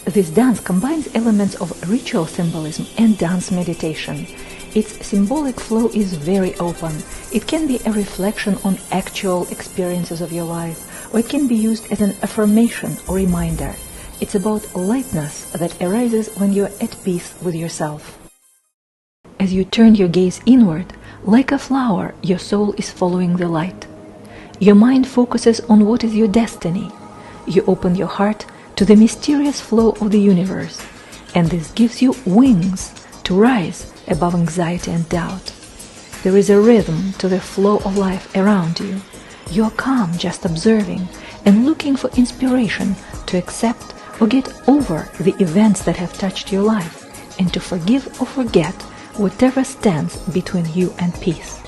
This dance combines elements of ritual symbolism and dance meditation. Its symbolic flow is very open. It can be a reflection on actual experiences of your life, or it can be used as an affirmation or reminder. It's about lightness that arises when you're at peace with yourself. As you turn your gaze inward, like a flower, your soul is following the light. Your mind focuses on what is your destiny. You open your heart to the mysterious flow of the universe, and this gives you wings to rise above anxiety and doubt. There is a rhythm to the flow of life around you. You are calm, just observing and looking for inspiration to accept or get over the events that have touched your life, and to forgive or forget whatever stands between you and peace.